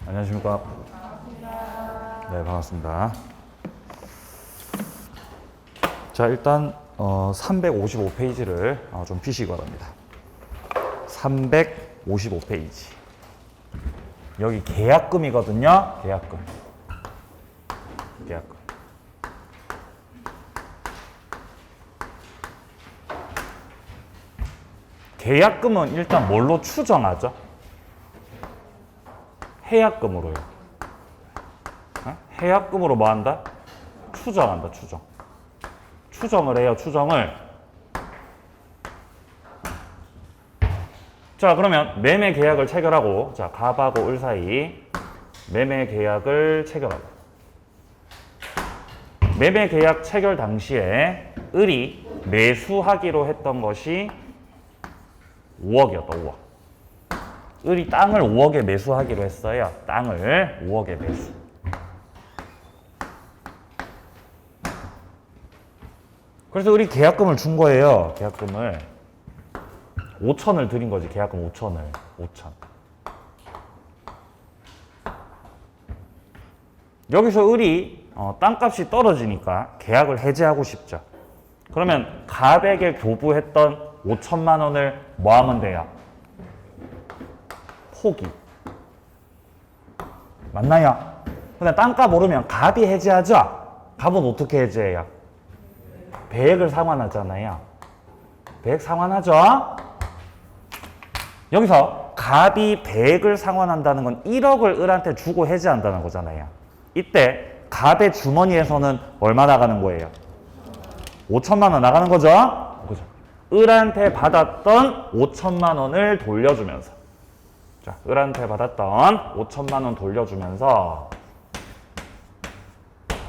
안녕하십니까. 네, 반갑습니다. 자, 일단 355페이지를 좀 피시기 바랍니다. 355페이지. 여기 계약금이거든요. 계약금. 계약금은 일단 뭘로 추정하죠? 해약금으로요. 해약금으로 뭐 한다? 추정한다, 추정. 추정을 해요, 추정을. 자, 그러면 매매 계약을 체결하고, 자, 갑하고 을 사이 매매 계약을 체결하고. 매매 계약 체결 당시에 을이 매수하기로 했던 것이 5억이었다, 5억. 을이 땅을 5억에 매수하기로 했어요. 땅을 5억에 매수. 그래서 을이 계약금을 준 거예요. 계약금을 5천을 드린 거지. 계약금 5천을. 5천. 여기서 을이 땅값이 떨어지니까 계약을 해지하고 싶죠. 그러면 갑에게 교부했던 5천만 원을 뭐 하면 돼요? 포기. 맞나요? 근데 땅값 오르면 갑이 해지하죠? 갑은 어떻게 해지해요? 배액을 상환하잖아요. 배액 상환하죠? 여기서 갑이 배액을 상환한다는 건 1억을 을한테 주고 해지한다는 거잖아요. 이때 갑의 주머니에서는 얼마 나가는 거예요? 5천만 원 나가는 거죠? 그죠? 을한테 받았던 5천만 원을 돌려주면서, 자, 을한테 받았던 5천만 원 돌려주면서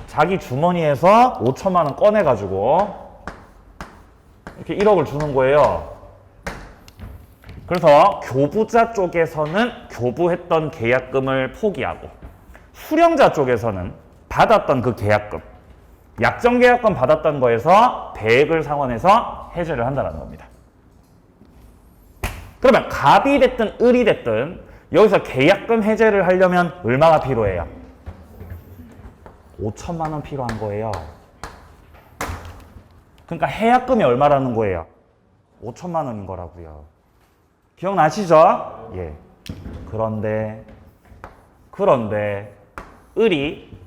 자기 주머니에서 5천만 원 꺼내가지고 이렇게 1억을 주는 거예요. 그래서 교부자 쪽에서는 교부했던 계약금을 포기하고, 수령자 쪽에서는 받았던 그 계약금, 약정계약금 받았던 거에서 배액을 상환해서 해지를 한다는 겁니다. 그러면 갑이 됐든 을이 됐든 여기서 계약금 해제를 하려면 얼마가 필요해요? 5천만 원 필요한 거예요. 그러니까 해약금이 얼마라는 거예요? 5천만 원인 거라고요. 기억나시죠? 예. 그런데 을이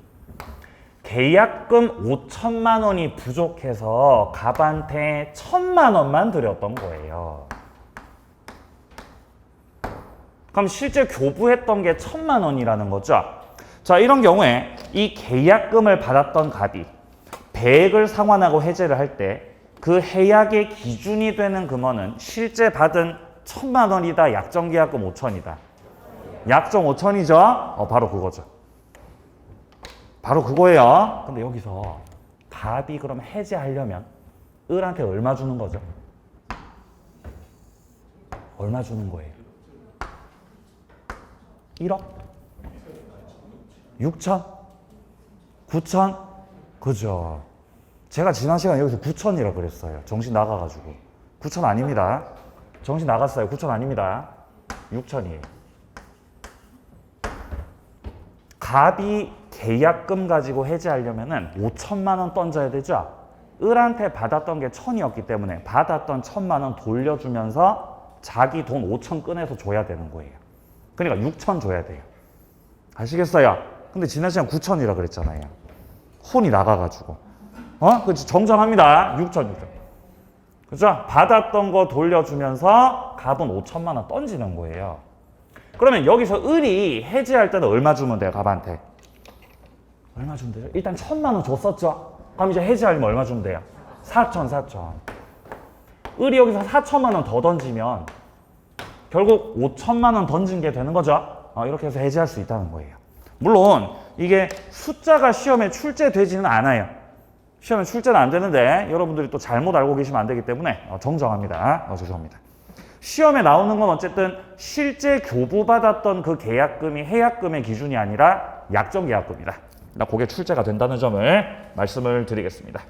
계약금 5천만 원이 부족해서 갑한테 1천만 원만 드렸던 거예요. 그럼 실제 교부했던 게 1천만 원이라는 거죠. 자, 이런 경우에 이 계약금을 받았던 갑이 배액을 상환하고 해제를 할 때 그 해약의 기준이 되는 금원은 실제 받은 1천만 원이다, 약정계약금 5천이다. 약정 5천이죠? 바로 그거죠. 바로 그거예요. 근데 여기서 갑이 그럼 해제하려면 을한테 얼마 주는 거죠? 얼마 주는 거예요? 1억? 6천? 9천? 그죠. 제가 지난 시간에 여기서 9천이라 그랬어요. 정신 나가가지고. 9천 아닙니다. 정신 나갔어요. 9천 아닙니다. 6천이에요. 갑이 계약금 가지고 해지하려면은 5천만 원 던져야 되죠. 을한테 받았던 게 1천이었기 때문에 받았던 1천만 원 돌려주면서 자기 돈 5천 꺼내서 줘야 되는 거예요. 그러니까 6천 줘야 돼요. 아시겠어요? 근데 지난 시간 9천이라 그랬잖아요. 혼이 나가가지고. 그렇지. 정정합니다. 6천. 그죠? 받았던 거 돌려주면서 갑은 5천만 원 던지는 거예요. 그러면 여기서 을이 해지할 때는 얼마 주면 돼요, 갑한테? 얼마 주면 돼요? 일단 1천만 원 줬었죠? 그럼 이제 해지하려면 얼마 주면 돼요? 4천. 을이 여기서 4천만 원 더 던지면 결국 5천만 원 던진 게 되는 거죠? 이렇게 해서 해지할 수 있다는 거예요. 물론 이게 숫자가 시험에 출제되지는 않아요. 시험에 출제는 안 되는데 여러분들이 또 잘못 알고 계시면 안 되기 때문에 정정합니다. 죄송합니다. 시험에 나오는 건 어쨌든 실제 교부받았던 그 계약금이 해약금의 기준이 아니라 약정계약금이다. 그게 출제가 된다는 점을 말씀을 드리겠습니다.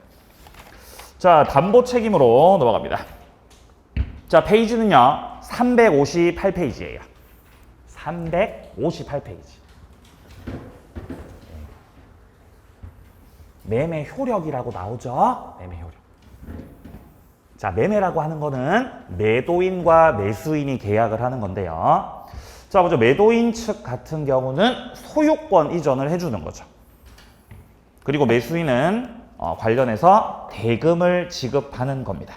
자, 담보 책임으로 넘어갑니다. 자, 페이지는요 358페이지예요. 358페이지. 매매 효력이라고 나오죠. 매매 효력. 자, 매매라고 하는 거는 매도인과 매수인이 계약을 하는 건데요. 자, 먼저 매도인 측 같은 경우는 소유권 이전을 해주는 거죠. 그리고 매수인은 관련해서 대금을 지급하는 겁니다.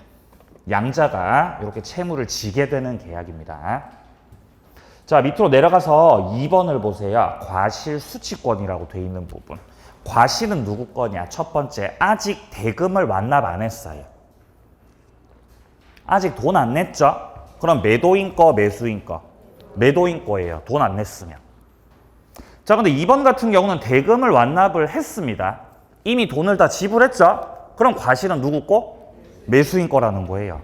양자가 이렇게 채무를 지게 되는 계약입니다. 자, 밑으로 내려가서 2번을 보세요. 과실 수취권이라고 돼 있는 부분. 과실은 누구 거냐? 첫 번째, 아직 대금을 완납 안 했어요. 아직 돈 안 냈죠? 그럼 매도인 거, 매수인 거? 매도인 거예요. 돈 안 냈으면. 자, 근데 2번 같은 경우는 대금을 완납을 했습니다. 이미 돈을 다 지불했죠? 그럼 과실은 누구 거? 매수인 거라는 거예요.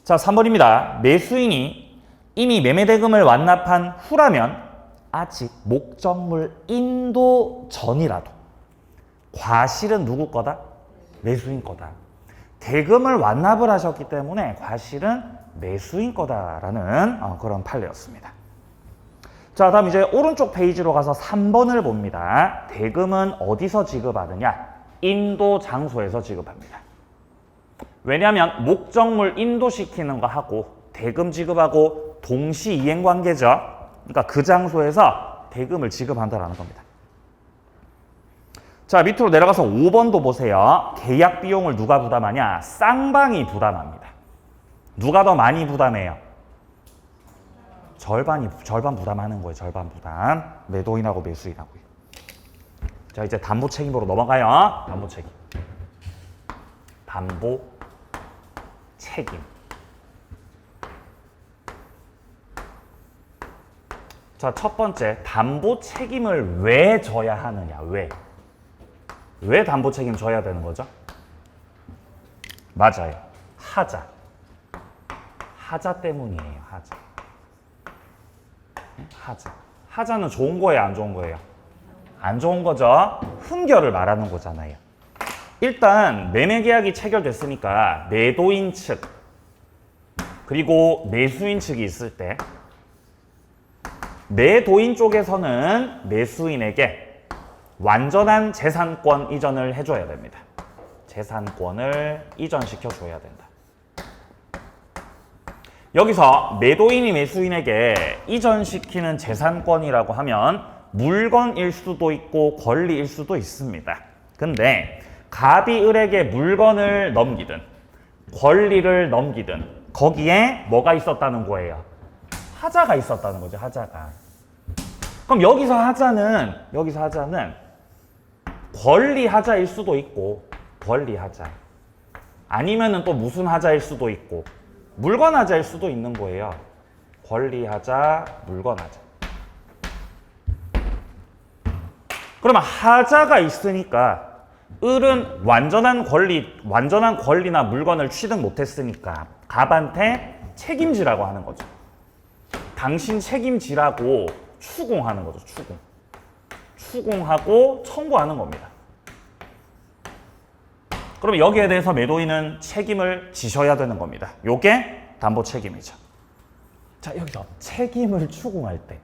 자, 3번입니다. 매수인이 이미 매매대금을 완납한 후라면 아직 목적물 인도 전이라도 과실은 누구 거다? 매수인 거다. 대금을 완납을 하셨기 때문에 과실은 매수인 거다라는 그런 판례였습니다. 자, 다음 이제 오른쪽 페이지로 가서 3번을 봅니다. 대금은 어디서 지급하느냐? 인도 장소에서 지급합니다. 왜냐하면 목적물 인도시키는 거 하고 대금 지급하고 동시 이행 관계죠. 그러니까 그 장소에서 대금을 지급한다라는 겁니다. 자, 밑으로 내려가서 5번도 보세요. 계약 비용을 누가 부담하냐? 쌍방이 부담합니다. 누가 더 많이 부담해요? 절반 부담하는 거예요. 절반 부담. 매도인하고 매수인하고요. 자, 이제 담보 책임으로 넘어가요. 담보 책임. 담보 책임. 자, 첫 번째, 담보 책임을 왜 져야 하느냐? 왜 담보 책임 져야 되는 거죠? 맞아요. 하자. 하자 때문이에요. 하자는 좋은 거예요, 안 좋은 거예요? 안 좋은 거죠. 흠결을 말하는 거잖아요. 일단 매매 계약이 체결됐으니까 매도인 측 그리고 매수인 측이 있을 때 매도인 쪽에서는 매수인에게 완전한 재산권 이전을 해줘야 됩니다. 재산권을 이전시켜줘야 된다. 여기서 매도인이 매수인에게 이전시키는 재산권이라고 하면 물건일 수도 있고 권리일 수도 있습니다. 근데 갑이 을에게 물건을 넘기든 권리를 넘기든 거기에 뭐가 있었다는 거예요? 하자가 있었다는 거죠. 하자가. 그럼 여기서 하자는 권리 하자일 수도 있고 권리 하자. 아니면은 또 무슨 하자일 수도 있고 물건 하자일 수도 있는 거예요. 권리 하자, 물건 하자. 그러면 하자가 있으니까 을은 완전한 권리나 물건을 취득 못했으니까 갑한테 책임지라고 하는 거죠. 당신 책임지라고 추궁하는 거죠. 추궁하고 청구하는 겁니다. 그럼 여기에 대해서 매도인은 책임을 지셔야 되는 겁니다. 요게 담보 책임이죠. 자, 여기서 책임을 추궁할 때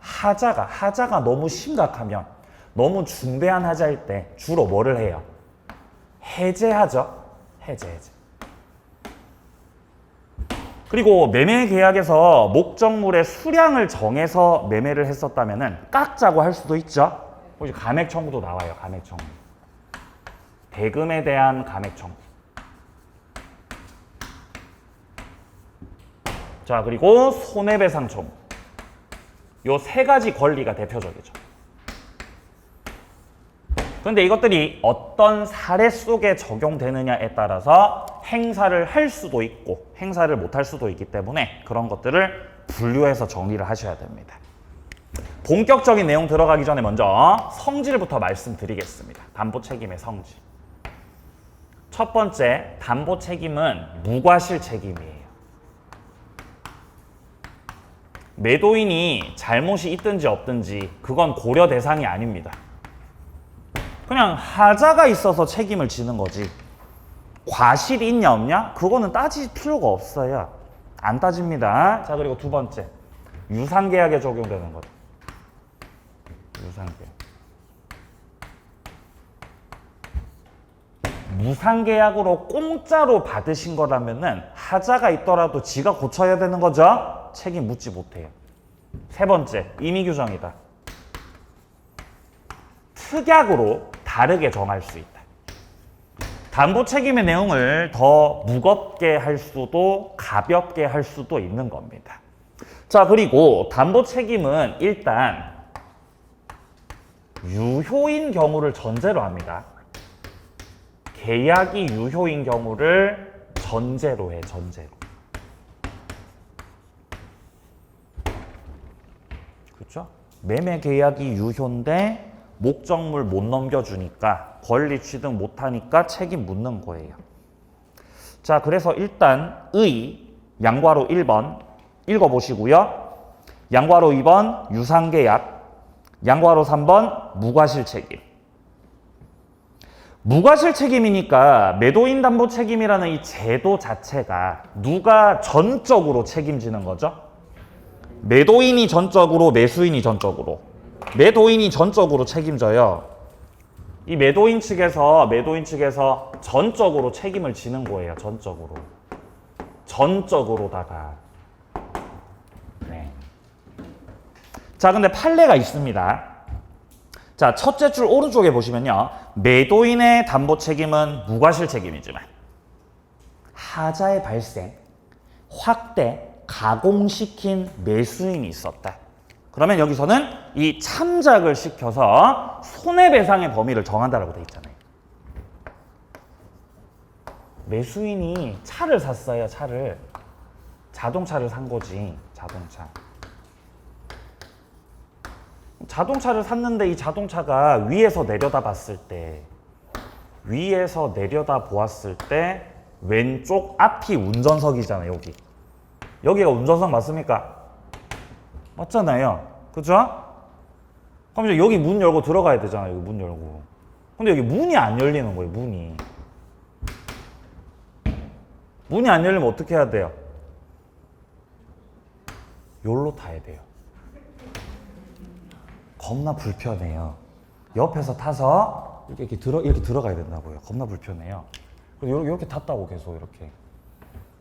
하자가 너무 심각하면 너무 중대한 하자일 때 주로 뭐를 해요? 해제하죠. 해제. 그리고 매매 계약에서 목적물의 수량을 정해서 매매를 했었다면은 깎자고 할 수도 있죠. 혹시 감액 청구도 나와요. 감액 청구. 대금에 대한 감액 청구. 자, 그리고 손해배상 청구. 요 세 가지 권리가 대표적이죠. 그런데 이것들이 어떤 사례 속에 적용되느냐에 따라서 행사를 할 수도 있고 행사를 못할 수도 있기 때문에 그런 것들을 분류해서 정리를 하셔야 됩니다. 본격적인 내용 들어가기 전에 먼저 성질부터 말씀드리겠습니다. 담보 책임의 성질. 첫 번째, 담보 책임은 무과실 책임이에요. 매도인이 잘못이 있든지 없든지 그건 고려 대상이 아닙니다. 그냥 하자가 있어서 책임을 지는 거지. 과실이 있냐 없냐? 그거는 따질 필요가 없어요. 안 따집니다. 자, 그리고 두 번째, 유상계약에 적용되는 거죠. 유상계약. 무상계약으로 공짜로 받으신 거라면은 하자가 있더라도 지가 고쳐야 되는 거죠? 책임 묻지 못해요. 세 번째, 임의규정이다. 특약으로 다르게 정할 수 있다. 담보 책임의 내용을 더 무겁게 할 수도 가볍게 할 수도 있는 겁니다. 자, 그리고 담보 책임은 일단 유효인 경우를 전제로 합니다. 계약이 유효인 경우를 전제로 해, 전제로. 그렇죠? 매매 계약이 유효인데 목적물 못 넘겨주니까 권리 취득 못하니까 책임 묻는 거예요. 자, 그래서 일단 양괄호 1번 읽어보시고요. 양괄호 2번 유상계약, 양괄호 3번 무과실 책임. 무과실 책임이니까 매도인 담보 책임이라는 이 제도 자체가 누가 전적으로 책임지는 거죠? 매도인이 전적으로, 매수인이 전적으로. 매도인이 전적으로 책임져요. 이 매도인 측에서 전적으로 책임을 지는 거예요. 전적으로. 전적으로다가. 네. 자, 근데 판례가 있습니다. 자, 첫째 줄 오른쪽에 보시면요. 매도인의 담보 책임은 무과실 책임이지만 하자의 발생, 확대, 가공시킨 매수인이 있었다. 그러면 여기서는 이 참작을 시켜서 손해배상의 범위를 정한다라고 돼 있잖아요. 매수인이 차를 샀어요, 차를. 자동차를 산 거지, 자동차. 자동차를 샀는데 이 자동차가 위에서 내려다 봤을 때, 왼쪽 앞이 운전석이잖아요, 여기. 여기가 운전석 맞습니까? 맞잖아요. 그죠? 그럼 이제 여기 문 열고 들어가야 되잖아요. 여기 문 열고. 근데 여기 문이 안 열리는 거예요. 문이 안 열리면 어떻게 해야 돼요? 여기로 타야 돼요. 겁나 불편해요. 옆에서 타서 이렇게 들어가야 된다고요. 겁나 불편해요. 이렇게 탔다고 계속 이렇게.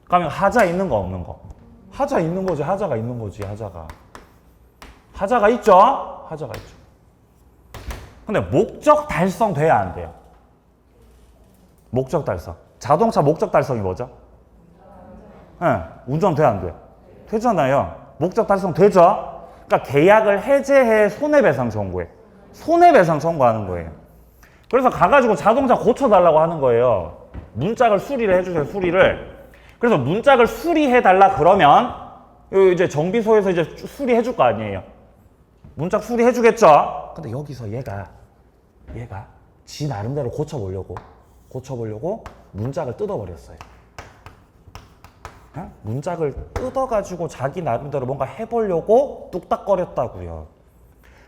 그러면 하자 있는 거 없는 거? 하자 있는 거지. 하자가 있는 거지. 하자가 있죠? 하자가 있죠. 근데 목적 달성 돼야 안 돼요? 목적 달성. 자동차 목적 달성이 뭐죠? 네, 운전 돼 안 돼요? 되잖아요. 목적 달성 되죠? 그러니까 계약을 해제해 손해배상 청구해. 손해배상 청구하는 거예요. 그래서 가가지고 자동차 고쳐달라고 하는 거예요. 문짝을 수리를 해주세요. 수리를. 그래서 문짝을 수리해달라 그러면 이제 정비소에서 이제 수리해줄 거 아니에요. 문짝 수리해주겠죠? 근데 여기서 얘가 지 나름대로 고쳐보려고 문짝을 뜯어버렸어요. 문짝을 뜯어가지고 자기 나름대로 뭔가 해보려고 뚝딱거렸다고요.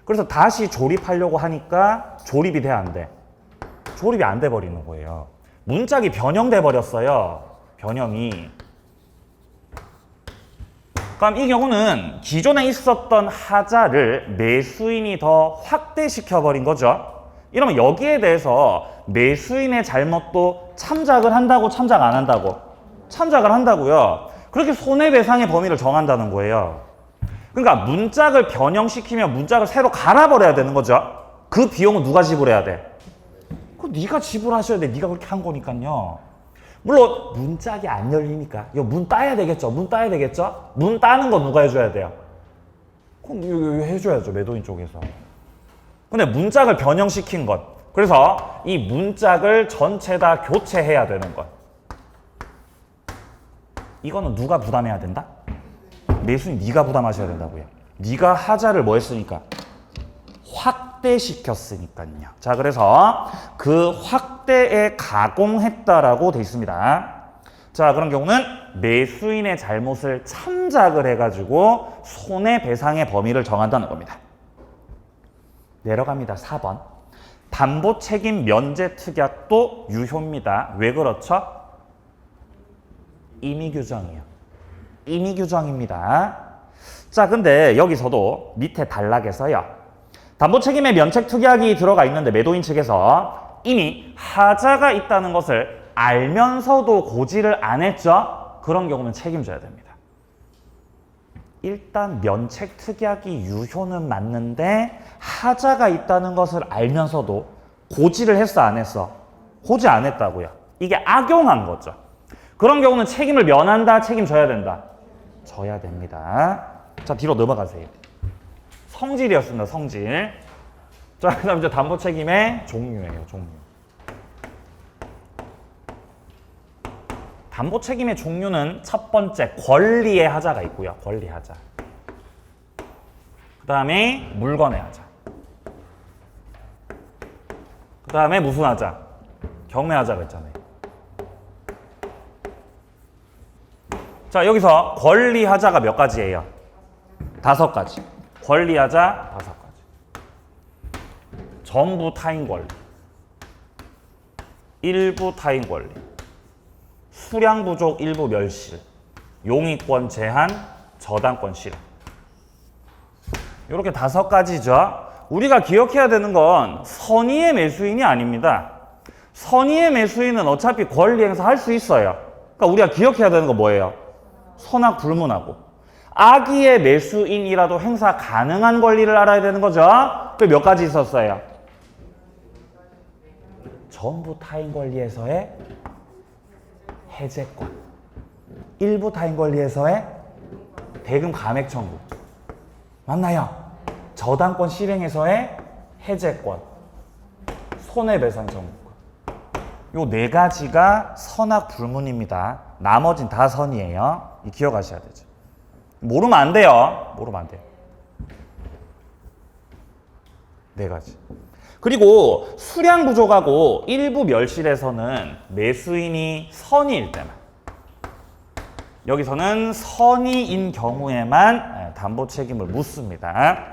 그래서 다시 조립하려고 하니까 조립이 돼, 안 돼? 조립이 안 돼 버리는 거예요. 문짝이 변형돼 버렸어요. 변형이. 그럼 이 경우는 기존에 있었던 하자를 매수인이 더 확대시켜 버린 거죠. 이러면 여기에 대해서 매수인의 잘못도 참작을 한다고, 참작 안 한다고? 참작을 한다고요. 그렇게 손해배상의 범위를 정한다는 거예요. 그러니까 문짝을 변형시키면 문짝을 새로 갈아버려야 되는 거죠. 그 비용은 누가 지불해야 돼? 그거 네가 지불하셔야 돼. 네가 그렇게 한 거니까요. 물론 문짝이 안 열리니까 이거 문 따야 되겠죠. 문 따는 거 누가 해줘야 돼요? 그럼 이거 해줘야죠. 매도인 쪽에서. 근데 문짝을 변형시킨 것. 그래서 이 문짝을 전체 다 교체해야 되는 것. 이거는 누가 부담해야 된다? 매수인 네가 부담하셔야 된다고요. 네가 하자를 뭐 했으니까? 확대시켰으니까요. 자, 그래서 그 확대에 가공했다라고 돼 있습니다. 자, 그런 경우는 매수인의 잘못을 참작을 해가지고 손해배상의 범위를 정한다는 겁니다. 내려갑니다. 4번. 담보책임 면제 특약도 유효입니다. 왜 그렇죠? 임의규정이에요. 임의규정입니다. 자, 근데 여기서도 밑에 단락에서요. 담보책임의 면책 특약이 들어가 있는데 매도인 측에서 이미 하자가 있다는 것을 알면서도 고지를 안 했죠? 그런 경우는 책임져야 됩니다. 일단 면책 특약이 유효는 맞는데 하자가 있다는 것을 알면서도 고지를 했어 안 했어? 고지 안 했다고요. 이게 악용한 거죠. 그런 경우는 책임을 면한다, 책임져야 된다? 져야 됩니다. 자, 뒤로 넘어가세요. 성질이었습니다. 성질. 자, 그 다음 이제 담보 책임의 종류예요. 종류. 담보 책임의 종류는 첫 번째 권리의 하자가 있고요. 권리 하자. 그 다음에 물건의 하자. 그 다음에 무슨 하자? 경매 하자가 있잖아요. 자, 여기서 권리 하자가 몇 가지예요? 5가지. 권리 하자 5가지. 전부 타인 권리. 일부 타인 권리. 수량 부족 일부 멸실, 용의권 제한, 저당권 실행. 이렇게 5가지죠. 우리가 기억해야 되는 건 선의의 매수인이 아닙니다. 선의의 매수인은 어차피 권리 행사할 수 있어요. 그러니까 우리가 기억해야 되는 건 뭐예요? 선악 불문하고. 악의의 매수인이라도 행사 가능한 권리를 알아야 되는 거죠. 그 몇 가지 있었어요? 전부 타인 권리에서의 해제권, 일부 타인 권리에서의 대금 감액 청구, 맞나요? 저당권 실행에서의 해제권, 손해배상 청구권. 요 4가지가 선악 불문입니다. 나머진 다 선이에요. 이 기억하셔야 되죠. 모르면 안 돼요. 모르면 안 돼요. 4가지. 그리고 수량 부족하고 일부 멸실에서는 매수인이 선의일 때만, 여기서는 선의인 경우에만 담보 책임을 묻습니다.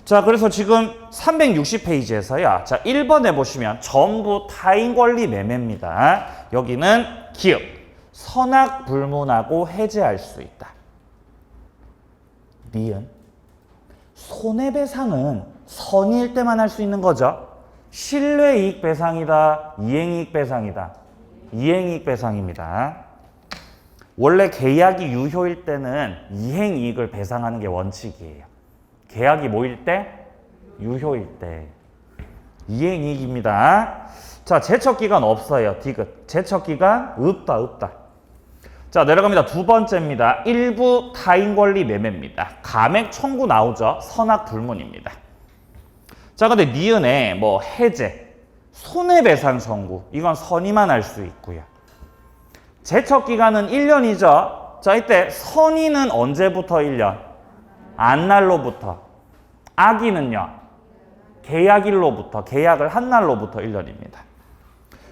자, 그래서 지금 360페이지에서요. 자, 1번에 보시면 전부 타인 권리 매매입니다. 여기는 기업, 선악 불문하고 해제할 수 있다. 니은, 손해배상은 선의일 때만 할 수 있는 거죠. 실외이익 배상이다, 이행이익 배상이다. 이행이익 배상입니다. 원래 계약이 유효일 때는 이행이익을 배상하는 게 원칙이에요. 계약이 뭐일 때? 유효일 때. 이행이익입니다. 자, 제척기간 없어요. 디귿. 제척기간 없다. 자, 내려갑니다. 2번째입니다. 일부 타인 권리 매매입니다. 감액 청구 나오죠. 선악 불문입니다. 자, 근데 니은에 뭐 해제, 손해배상 청구, 이건 선의만 할 수 있고요. 제척기간은 1년이죠. 자, 이때 선의는 언제부터 1년? 안날로부터. 악의는요? 계약일로부터, 계약을 한 날로부터 1년입니다.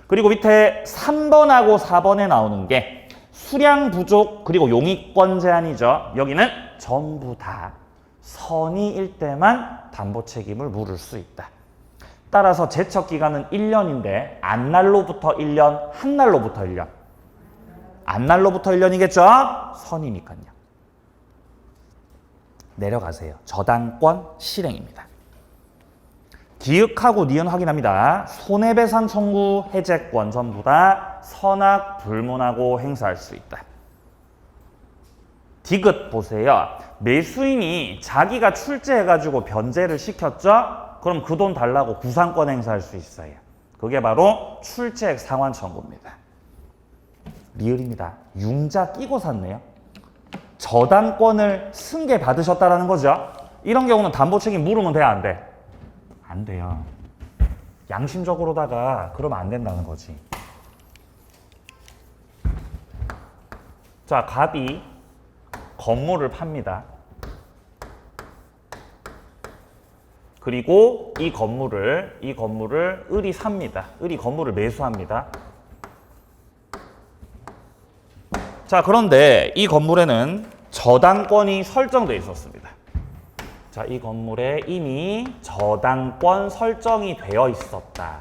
그리고 밑에 3번하고 4번에 나오는 게 수량 부족 그리고 용의권 제한이죠. 여기는 전부 다 선의일 때만 담보 책임을 물을 수 있다. 따라서 제척기간은 1년인데 안날로부터 1년, 한 날로부터 1년. 안날로부터 1년이겠죠? 선이니까요. 내려가세요. 저당권 실행입니다. 기획하고 니은 확인합니다. 손해배상 청구, 해제권 전부 다 선악 불문하고 행사할 수 있다. 디귿 보세요. 매수인이 자기가 출제해가지고 변제를 시켰죠? 그럼 그 돈 달라고 구상권 행사할 수 있어요. 그게 바로 출제액 상환 청구입니다. 리을입니다. 융자 끼고 샀네요. 저당권을 승계 받으셨다라는 거죠. 이런 경우는 담보 책임 물으면 돼, 안 돼? 안 돼요. 양심적으로다가 그러면 안 된다는 거지. 자, 갑이 건물을 팝니다. 그리고 이 건물을 을이 삽니다. 을이 건물을 매수합니다. 자, 그런데 이 건물에는 저당권이 설정되어 있었습니다. 자, 이 건물에 이미 저당권 설정이 되어 있었다.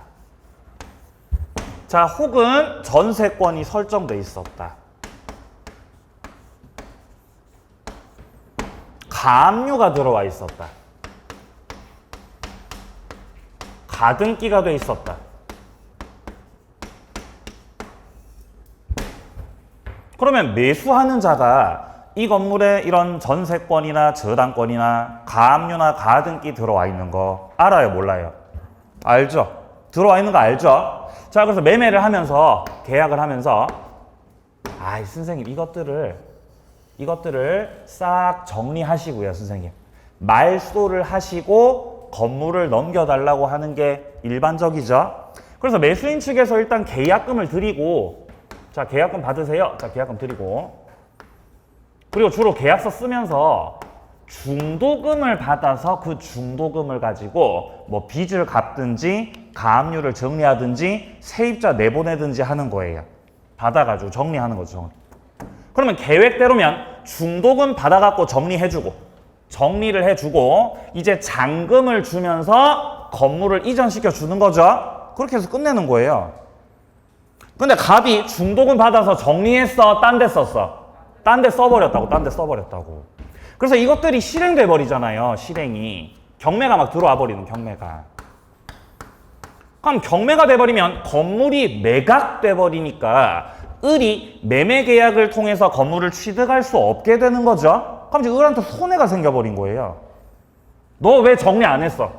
자, 혹은 전세권이 설정되어 있었다. 가압류가 들어와 있었다. 가등기가 돼 있었다. 그러면 매수하는 자가 이 건물에 이런 전세권이나 저당권이나 가압류나 가등기 들어와 있는 거 알아요, 몰라요? 알죠? 들어와 있는 거 알죠? 자, 그래서 매매를 하면서 계약을 하면서 아이 선생님 이것들을 싹 정리하시고요, 선생님. 말소를 하시고 건물을 넘겨달라고 하는 게 일반적이죠. 그래서 매수인 측에서 일단 계약금을 드리고, 자, 계약금 받으세요. 자, 계약금 드리고, 그리고 주로 계약서 쓰면서 중도금을 받아서 그 중도금을 가지고 뭐 빚을 갚든지 가압류를 정리하든지 세입자 내보내든지 하는 거예요. 받아가지고 정리하는 거죠. 그러면 계획대로면 중도금 받아갖고 정리를 해주고 이제 잔금을 주면서 건물을 이전시켜 주는 거죠. 그렇게 해서 끝내는 거예요. 근데 갑이 중도금 받아서 정리했어, 딴 데 썼어. 딴 데 써버렸다고. 그래서 이것들이 실행돼 버리잖아요. 실행이. 경매가 막 들어와 버리는 경매가. 그럼 경매가 돼버리면 건물이 매각돼 버리니까 을이 매매 계약을 통해서 건물을 취득할 수 없게 되는 거죠. 그럼 이제 을한테 손해가 생겨버린 거예요. 너 왜 정리 안 했어?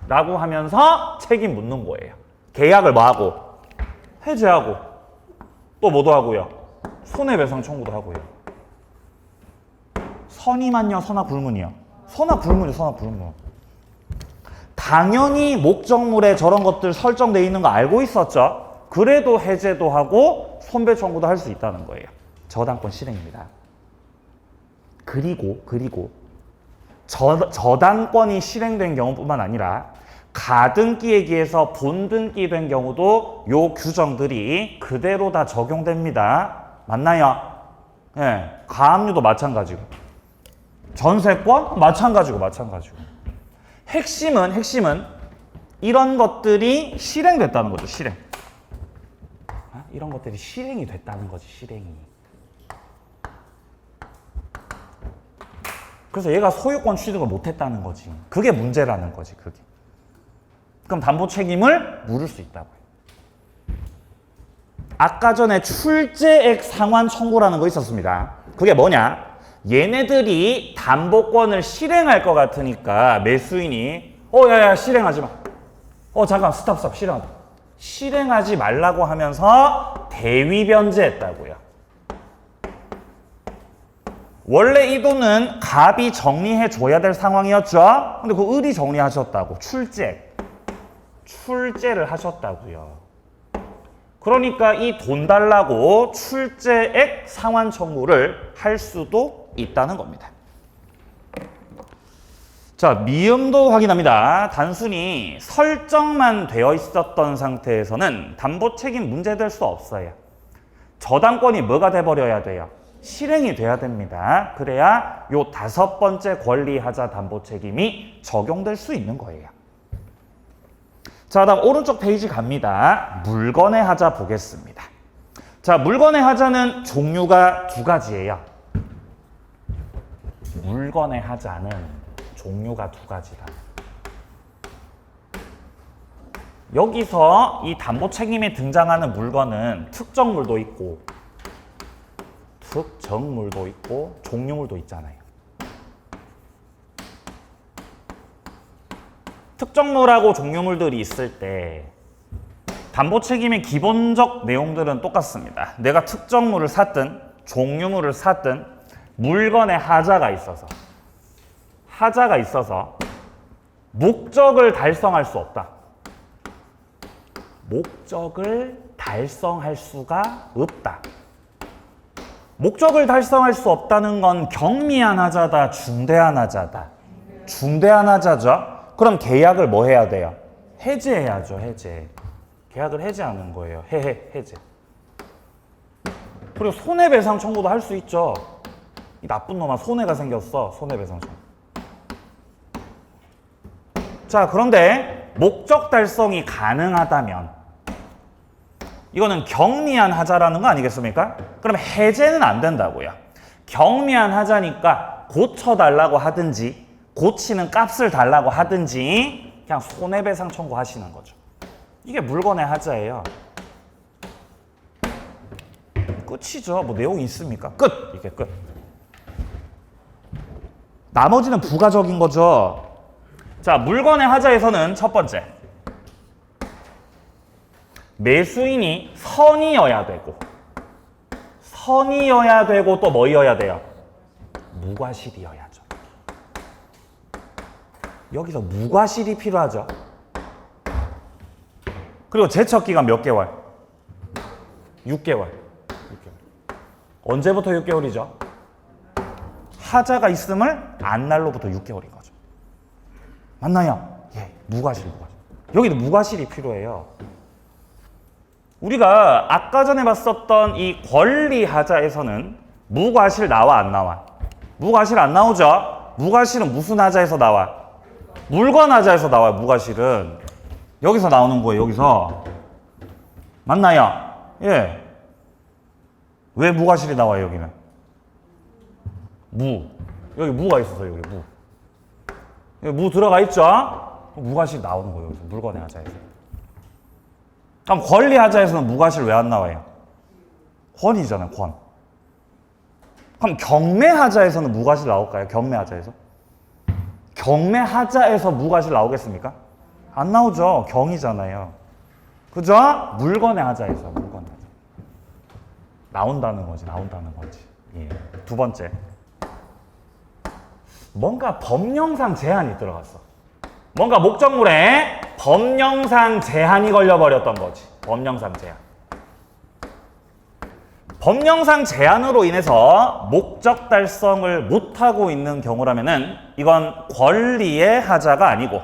라고 하면서 책임 묻는 거예요. 계약을 뭐 하고? 해지하고. 또 뭐도 하고요? 손해배상 청구도 하고요. 선의만요, 선악불문이요? 선악불문. 당연히 목적물에 저런 것들 설정되어 있는 거 알고 있었죠. 그래도 해제도 하고 손배 청구도 할 수 있다는 거예요. 저당권 실행입니다. 그리고 저당권이 실행된 경우뿐만 아니라 가등기에 기해서 본등기 된 경우도 요 규정들이 그대로 다 적용됩니다. 맞나요? 예, 가압류도 마찬가지고 전세권 마찬가지고. 핵심은 이런 것들이 실행됐다는 거죠. 실행. 이런 것들이 실행이 됐다는 거지. 실행이. 그래서 얘가 소유권 취득을 못했다는 거지. 그게 문제라는 거지. 그게. 그럼 담보 책임을 물을 수 있다고요. 아까 전에 출제액 상환 청구라는 거 있었습니다. 그게 뭐냐? 얘네들이 담보권을 실행할 것 같으니까 매수인이 야야 실행하지 마. 잠깐 스탑 실행하지 말라고 하면서 대위 변제했다고요. 원래 이 돈은 갑이 정리해 줘야 될 상황이었죠. 근데 그 을이 정리하셨다고. 출제를 하셨다고요. 그러니까 이 돈 달라고 출제액 상환 청구를 할 수도 있다는 겁니다. 자, 미음도 확인합니다. 단순히 설정만 되어 있었던 상태에서는 담보 책임 문제될 수 없어요. 저당권이 뭐가 돼버려야 돼요? 실행이 돼야 됩니다. 그래야 요 5번째 권리하자 담보 책임이 적용될 수 있는 거예요. 자, 다음 오른쪽 페이지 갑니다. 물건의 하자 보겠습니다. 자, 물건의 하자는 종류가 2가지예요. 물건의 하자는 종류가 2가지다. 여기서 이 담보 책임에 등장하는 물건은 특정물도 있고 종류물도 있잖아요. 특정물하고 종류물들이 있을 때 담보 책임의 기본적 내용들은 똑같습니다. 내가 특정물을 샀든 종류물을 샀든 물건의 하자가 있어서 목적을 달성할 수 없다. 목적을 달성할 수가 없다. 목적을 달성할 수 없다는 건 경미한 하자다, 중대한 하자다. 중대한 하자죠. 그럼 계약을 뭐 해야 돼요? 해제해야죠. 해제. 계약을 해제하는 거예요. 해제. 그리고 손해배상 청구도 할 수 있죠. 이 나쁜 놈아 손해가 생겼어. 손해배상 청구. 자, 그런데 목적 달성이 가능하다면 이거는 경미한 하자라는 거 아니겠습니까? 그럼 해제는 안 된다고요. 경미한 하자니까 고쳐달라고 하든지 고치는 값을 달라고 하든지 그냥 손해배상 청구하시는 거죠. 이게 물건의 하자예요. 끝이죠. 뭐 내용이 있습니까? 끝! 이게 끝. 나머지는 부가적인 거죠. 자, 물건의 하자에서는 첫 번째. 매수인이 선이어야 되고, 선이어야 되고 또 뭐이어야 돼요? 무과실이어야죠. 여기서 무과실이 필요하죠. 그리고 제척 기간 몇 개월? 6개월. 언제부터 6개월이죠? 하자가 있음을 안 날로부터 6개월인 거죠. 맞나요? 예, 무과실. 여기도 무과실이 필요해요. 우리가 아까 전에 봤었던 이 권리 하자에서는 무과실 나와 안 나와? 무과실 안 나오죠? 무과실은 무슨 하자에서 나와? 물건 하자에서 나와요. 무과실은 여기서 나오는 거예요. 여기서. 맞나요? 예. 왜 무과실이 나와요? 여기는 무. 여기 무가 있어서 여기 무. 여기 무 들어가 있죠? 무과실 나오는 거예요. 여기서 물건의 하자에서. 그럼 권리 하자에서는 무과실 왜 안 나와요? 권이잖아요. 권. 그럼 경매 하자에서는 무과실 나올까요? 경매 하자에서? 경매 하자에서 무과실 나오겠습니까? 안 나오죠. 경이잖아요. 그죠? 물건의 하자에서 물건의 하자. 나온다는 거지. 예. 두 번째. 뭔가 법령상 제한이 들어갔어. 뭔가 목적물에 법령상 제한이 걸려버렸던 거지. 법령상 제한. 법령상 제한으로 인해서 목적 달성을 못하고 있는 경우라면은 이건 권리의 하자가 아니고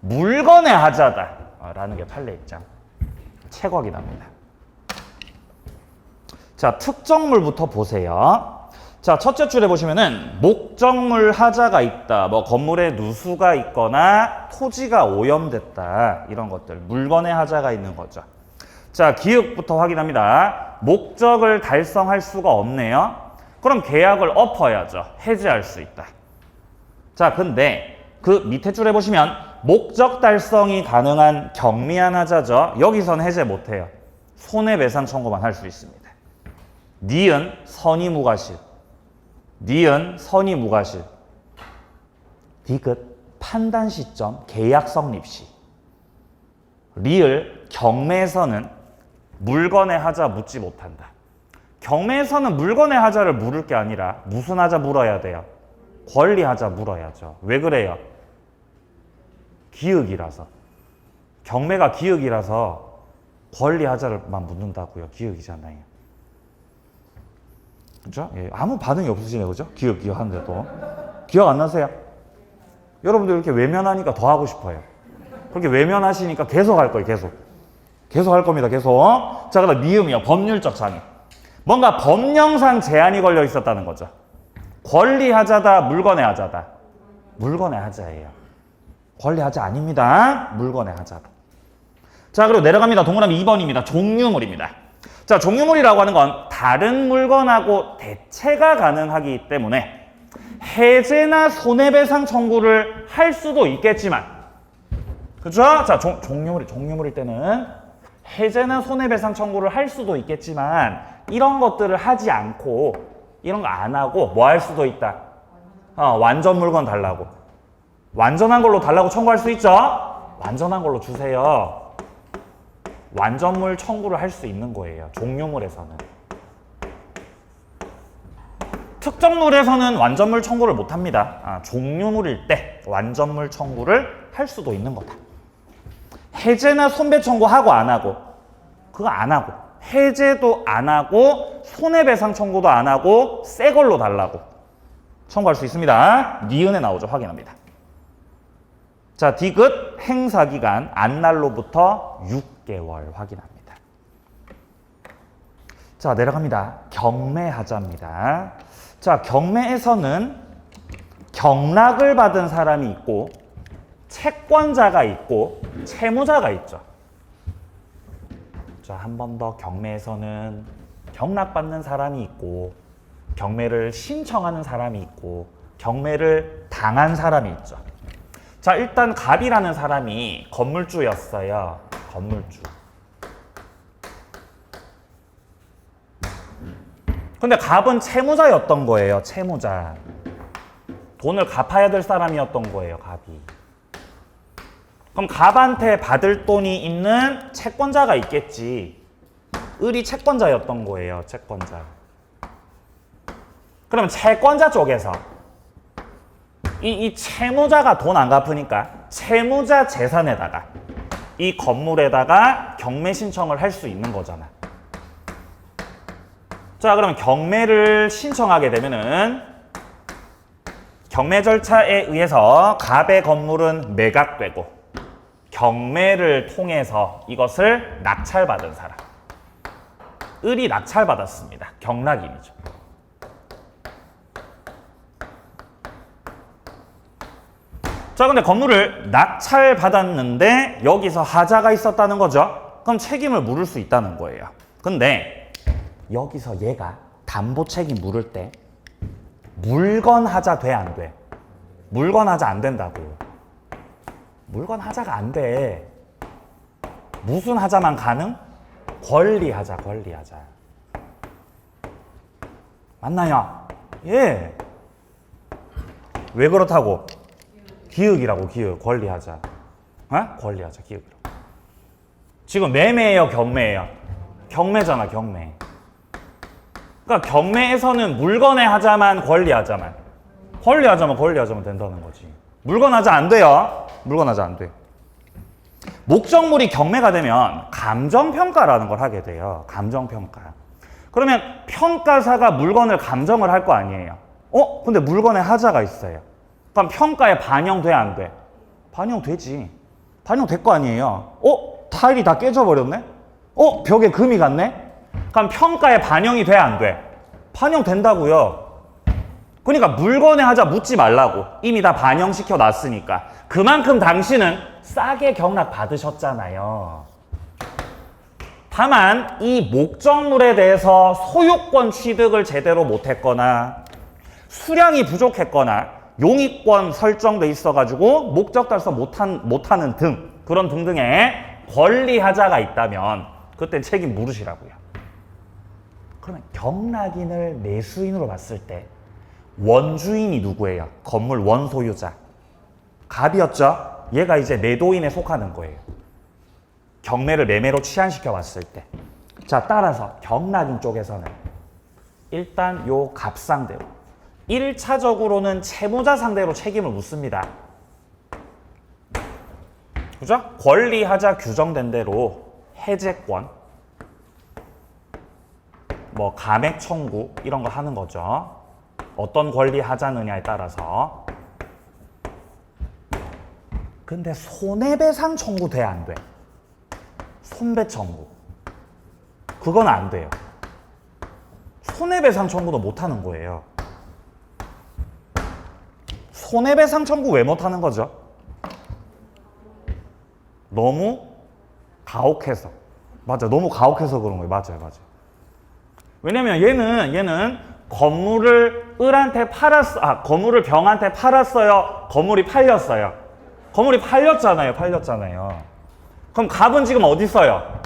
물건의 하자다라는 게 판례 입장. 채곽이 납니다. 자, 특정물부터 보세요. 자, 첫째 줄에 보시면은 목적물 하자가 있다. 뭐 건물에 누수가 있거나 토지가 오염됐다. 이런 것들. 물건의 하자가 있는 거죠. 자, 기역부터 확인합니다. 목적을 달성할 수가 없네요. 그럼 계약을 엎어야죠. 해지할 수 있다. 자, 근데 그 밑에 줄에 보시면 목적 달성이 가능한 경미한 하자죠. 여기선 해제 못해요. 손해배상 청구만 할 수 있습니다. 니은 선의무과실. 니은 선의무과실. 디귿 판단 시점 계약 성립 시. 리을 경매에서는 물건의 하자 묻지 못한다. 경매에서는 물건의 하자를 물을 게 아니라 무슨 하자 물어야 돼요? 권리 하자 물어야죠. 왜 그래요? 기역이라서. 경매가 기역이라서 권리 하자를만 묻는다고요. 기역이잖아요. 그죠? 예, 아무 반응이 없으시네요. 그죠? 기역 하는데도. 기억 안 나세요? 여러분들 이렇게 외면하니까 더 하고 싶어요. 그렇게 외면하시니까 계속 할 거예요. 계속 할 겁니다. 계속. 자, 그다음 미음이요. 법률적 장애. 뭔가 법령상 제한이 걸려 있었다는 거죠. 권리 하자다, 물건의 하자다. 물건의 하자예요. 권리 하자 아닙니다. 물건의 하자다. 자, 그리고 내려갑니다. 동그라미 2번입니다. 종류물입니다. 자, 종류물이라고 하는 건 다른 물건하고 대체가 가능하기 때문에 해제나 손해배상 청구를 할 수도 있겠지만, 그죠? 자, 종류물일 때는 해제나 손해배상 청구를 할 수도 있겠지만 이런 것들을 하지 않고 이런 거 안 하고 뭐 할 수도 있다. 완전 물건 달라고. 완전한 걸로 달라고 청구할 수 있죠? 완전한 걸로 주세요. 완전물 청구를 할 수 있는 거예요. 종류물에서는. 특정물에서는 완전물 청구를 못 합니다. 종류물일 때 완전물 청구를 할 수도 있는 거다. 해제나 손배 청구하고 안 하고, 그거 안 하고, 해제도 안 하고 손해배상 청구도 안 하고 새 걸로 달라고 청구할 수 있습니다. 니은에 나오죠. 확인합니다. 자, 디귿 행사기간 안날로부터 6개월 확인합니다. 자, 내려갑니다. 경매하자입니다. 자, 경매에서는 경락을 받은 사람이 있고 채권자가 있고 채무자가 있죠. 자, 한 번 더 경매에서는 경락받는 사람이 있고 경매를 신청하는 사람이 있고 경매를 당한 사람이 있죠. 자, 일단 갑이라는 사람이 건물주였어요. 건물주. 근데 갑은 채무자였던 거예요. 채무자. 돈을 갚아야 될 사람이었던 거예요. 갑이. 그럼 갑한테 받을 돈이 있는 채권자가 있겠지. 을이 채권자였던 거예요. 채권자. 그러면 채권자 쪽에서 이 채무자가 돈 안 갚으니까 채무자 재산에다가 이 건물에다가 경매 신청을 할 수 있는 거잖아. 자, 그러면 경매를 신청하게 되면은 경매 절차에 의해서 갑의 건물은 매각되고 경매를 통해서 이것을 낙찰받은 사람. 을이 낙찰받았습니다. 경락인이죠. 자, 근데 건물을 낙찰받았는데 여기서 하자가 있었다는 거죠. 그럼 책임을 물을 수 있다는 거예요. 근데 여기서 얘가 담보 책임 물을 때 물건 하자 돼, 안 돼? 물건 하자 안 된다고. 물건 하자가 안 돼. 무슨 하자만 가능? 권리 하자, 권리 하자. 맞나요? 예. 왜 그렇다고? 기획이라고, 기획. 권리 하자. 어? 권리 하자, 기획이라고. 지금 매매예요, 경매예요? 경매잖아, 경매. 그러니까 경매에서는 물건의 하자만 권리하자만 권리하자만 된다는 거지. 물건 하자 안 돼요. 물건 하자 안 돼. 목적물이 경매가 되면 감정평가라는 걸 하게 돼요. 감정평가. 그러면 평가사가 물건을 감정을 할 거 아니에요. 근데 물건에 하자가 있어요. 그럼 평가에 반영돼, 안 돼? 반영되지. 반영될 거 아니에요. 타일이 다 깨져버렸네? 벽에 금이 갔네? 그럼 평가에 반영이 돼, 안 돼? 반영된다고요. 그러니까 물건에 하자 묻지 말라고. 이미 다 반영시켜 놨으니까. 그만큼 당신은 싸게 경락 받으셨잖아요. 다만 이 목적물에 대해서 소유권 취득을 제대로 못했거나 수량이 부족했거나 용의권 설정돼 있어가지고 목적 달성 못하는 등 그런 등등의 권리하자가 있다면 그때 책임 물으시라고요. 그러면 경락인을 매수인으로 봤을 때 원주인이 누구예요? 건물 원소유자. 갑이었죠? 얘가 이제 매도인에 속하는 거예요. 경매를 매매로 치환시켜 봤을 때. 자, 따라서 경락인 쪽에서는 일단 요 갑 상대로 1차적으로는 채무자 상대로 책임을 묻습니다. 그죠? 권리하자 규정된 대로 해제권, 뭐 감액 청구 이런 거 하는 거죠. 어떤 권리 하자느냐에 따라서. 근데 손해배상 청구 돼, 안 돼? 손배 청구. 그건 안 돼요. 손해배상 청구도 못 하는 거예요. 손해배상 청구 왜 못 하는 거죠? 너무 가혹해서. 맞아, 너무 가혹해서 그런 거예요. 맞아요, 맞아요. 왜냐면 얘는 건물을 을한테 건물을 병한테 팔았어요. 건물이 팔렸어요. 건물이 팔렸잖아요. 그럼 갑은 지금 어디 있어요?